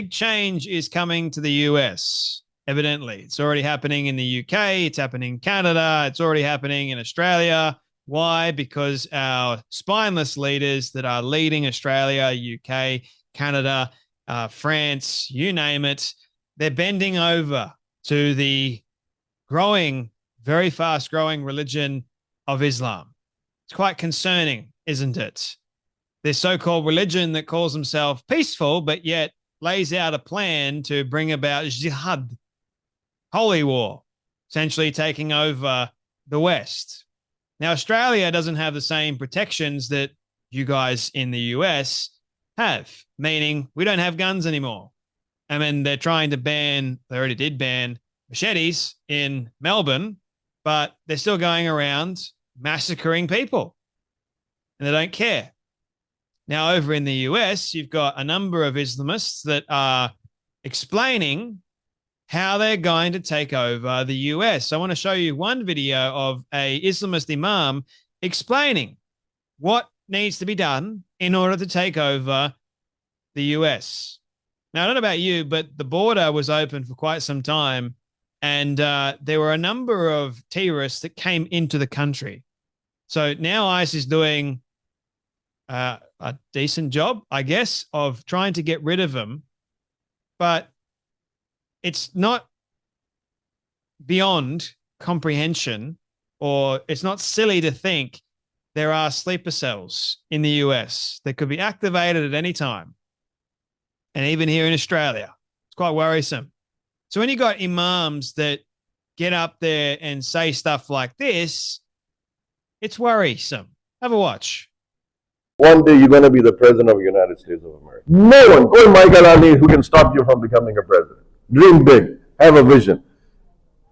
big change is coming to the US. Evidently, it's already happening in the UK. It's happening in Canada. It's already happening in Australia. Why? Because our spineless leaders that are leading Australia, UK, Canada, France, you name it, they're bending over to the growing, very fast growing religion of Islam. It's quite concerning, isn't it? This so-called religion that calls himself peaceful, but yet lays out a plan to bring about jihad, holy war, essentially taking over the West. Now, Australia doesn't have the same protections that you guys in the US have, meaning we don't have guns anymore. I mean, they're trying to ban, they already did ban machetes in Melbourne, but they're still going around massacring people and they don't care. Now, over in the US, you've got a number of Islamists that are explaining how they're going to take over the US. I want to show you one video of a Islamist Imam explaining what needs to be done in order to take over the US. Now, I don't know about you, but the border was open for quite some time, and there were a number of terrorists that came into the country. So now ICE is doing a decent job, I guess, of trying to get rid of them. But it's not beyond comprehension, or it's not silly to think there are sleeper cells in the US that could be activated at any time. And even here in Australia, it's quite worrisome. So when you got imams that get up there and say stuff like this, it's worrisome. Have a watch. One day you're going to be the president of the United States of America. No one, call Michael Ali, who can stop you from becoming a president. Dream big, have a vision.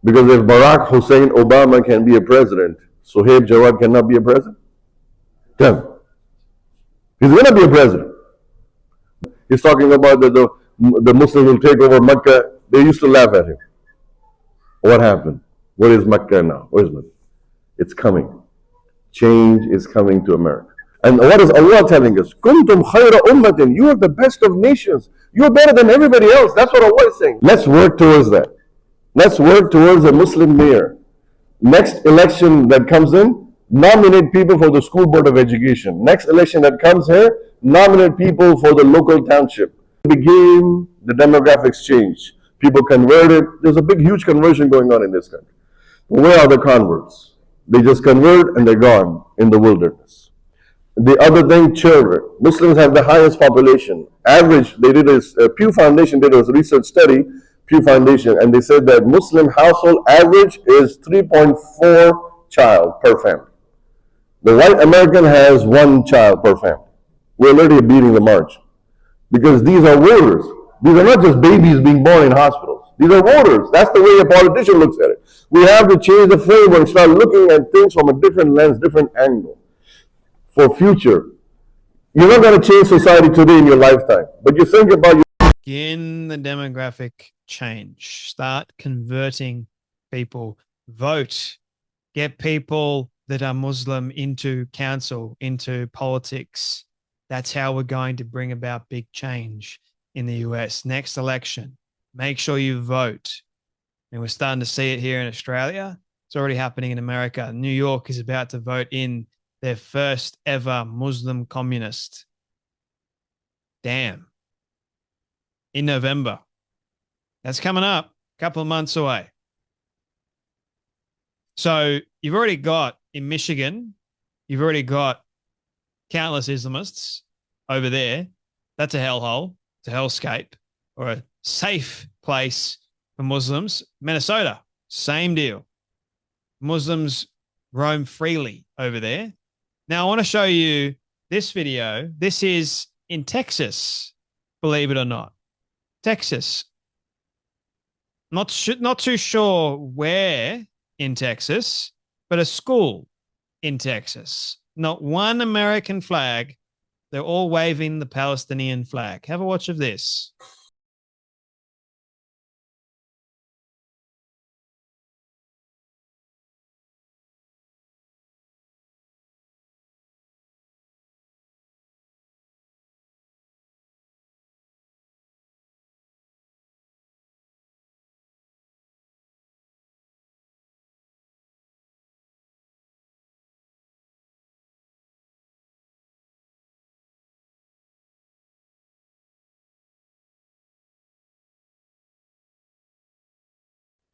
Because if Barack Hussein Obama can be a president, Sohaib Jawad cannot be a president. Tell me. He's going to be a president. He's talking about the Muslims will take over Mecca. They used to laugh at him. What happened? What is Mecca now? Where is it? It's coming. Change is coming to America. And what is Allah telling us? Kuntum khayra ummatin. You are the best of nations. You are better than everybody else. That's what Allah is saying. Let's work towards that. Let's work towards a Muslim mayor. Next election that comes in, nominate people for the school board of education. Next election that comes here, nominate people for the local township. Begin the demographics change. People converted. There's a big, huge conversion going on in this country. Where are the converts? They just convert and they're gone in the wilderness. The other thing, children. Muslims have the highest population. Average, they did a Pew Foundation did a research study, Pew Foundation, and they said that Muslim household average is 3.4 child per family. The white American has 1 child per family. We're literally beating the march. Because these are voters. These are not just babies being born in hospitals. These are voters. That's the way a politician looks at it. We have to change the framework, start looking at things from a different lens, different angle. For future. You're not going to change society today in your lifetime, but you think about Begin the demographic change. Start converting people. Vote. Get people that are Muslim into council, into politics. That's how we're going to bring about big change in the US. Next election, make sure you vote. And we're starting to see it here in Australia. It's already happening in America. New York is about to vote in their first ever Muslim communist. Damn. In November. That's coming up, a couple of months away. So you've already got in Michigan, you've already got countless Islamists over there. That's a hellhole. It's a hellscape or a safe place for Muslims. Minnesota, same deal. Muslims roam freely over there. Now, I want to show you this video. This is in Texas, believe it or not. Texas. Not too sure where in Texas, but a school in Texas. Not one American flag. They're all waving the Palestinian flag. Have a watch of this.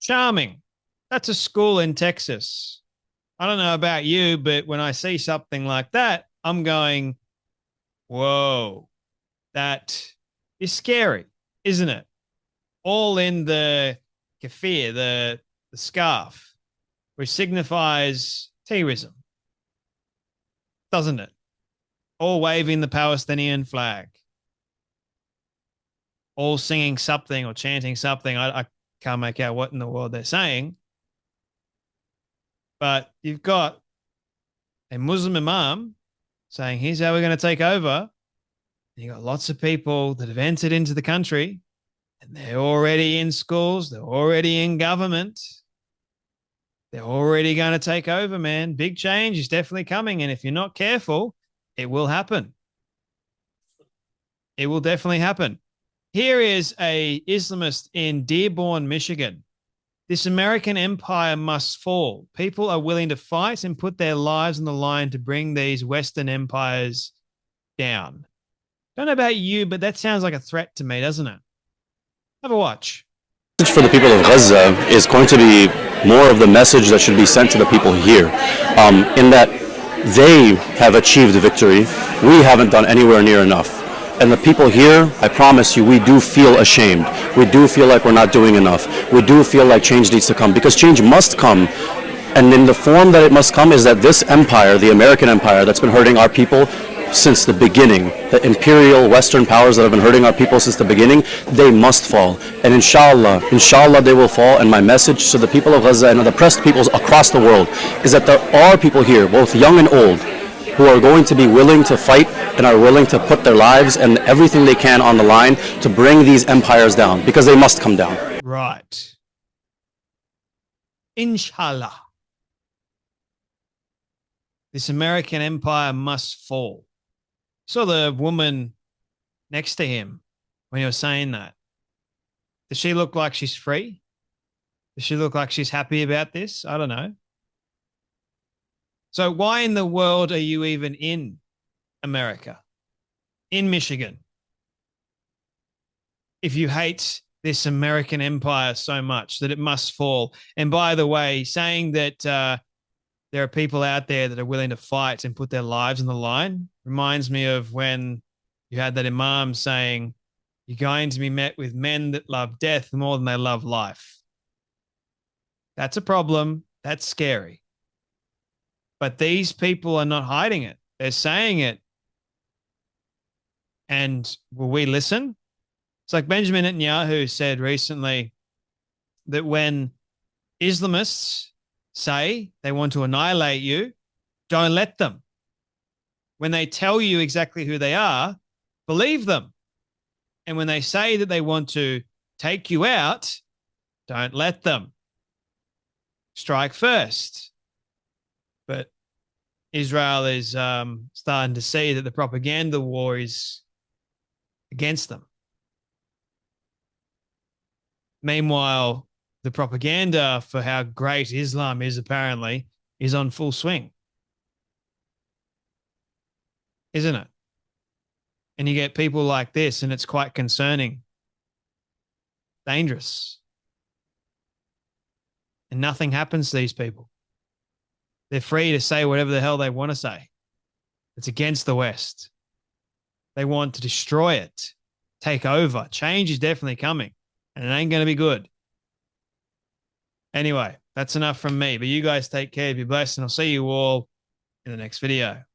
Charming. That's a school in Texas. I don't know about you, but when I see something like that, I'm going, whoa, that is scary, isn't it? All in the keffiyeh, the scarf, which signifies terrorism, doesn't it? All waving the Palestinian flag, all singing something or chanting something. I can't make out what in the world they're saying. But you've got a Muslim imam saying, here's how we're going to take over. And you've got lots of people that have entered into the country and they're already in schools, they're already in government. They're already going to take over, man. Big change is definitely coming. And if you're not careful, it will happen. It will definitely happen. Here is a Islamist in Dearborn, Michigan. This American empire must fall. People are willing to fight and put their lives on the line to bring these Western empires down. Don't know about you, but that sounds like a threat to me, doesn't it? Have a watch. For the people of Gaza is going to be more of the message that should be sent to the people here, in that they have achieved victory. We haven't done anywhere near enough. And the people here, I promise you, we do feel ashamed. We do feel like we're not doing enough. We do feel like change needs to come, because change must come. And in the form that it must come is that this empire, the American empire that's been hurting our people since the beginning, the imperial Western powers that have been hurting our people since the beginning, they must fall. And inshallah they will fall. And my message to the people of Gaza and the oppressed peoples across the world is that there are people here, both young and old, who are going to be willing to fight and are willing to put their lives and everything they can on the line to bring these empires down, because they must come down. Right. Inshallah. This American empire must fall. Saw the woman next to him when he was saying that. Does she look like she's free? Does she look like she's happy about this? I don't know. So why in the world are you even in America, in Michigan, if you hate this American empire so much that it must fall? And by the way, saying that there are people out there that are willing to fight and put their lives on the line reminds me of when you had that Imam saying, you're going to be met with men that love death more than they love life. That's a problem. That's scary. But these people are not hiding it. They're saying it. And will we listen? It's like Benjamin Netanyahu said recently that when Islamists say they want to annihilate you, don't let them. When they tell you exactly who they are, believe them. And when they say that they want to take you out, don't let them. Strike first. But Israel is starting to see that the propaganda war is against them. Meanwhile, the propaganda for how great Islam is apparently is on full swing. Isn't it? And you get people like this, and it's quite concerning. Dangerous. And nothing happens to these people. They're free to say whatever the hell they want to say. It's against the West. They want to destroy it, take over. Change is definitely coming, and it ain't going to be good. Anyway, that's enough from me. But you guys take care, be blessed, and I'll see you all in the next video.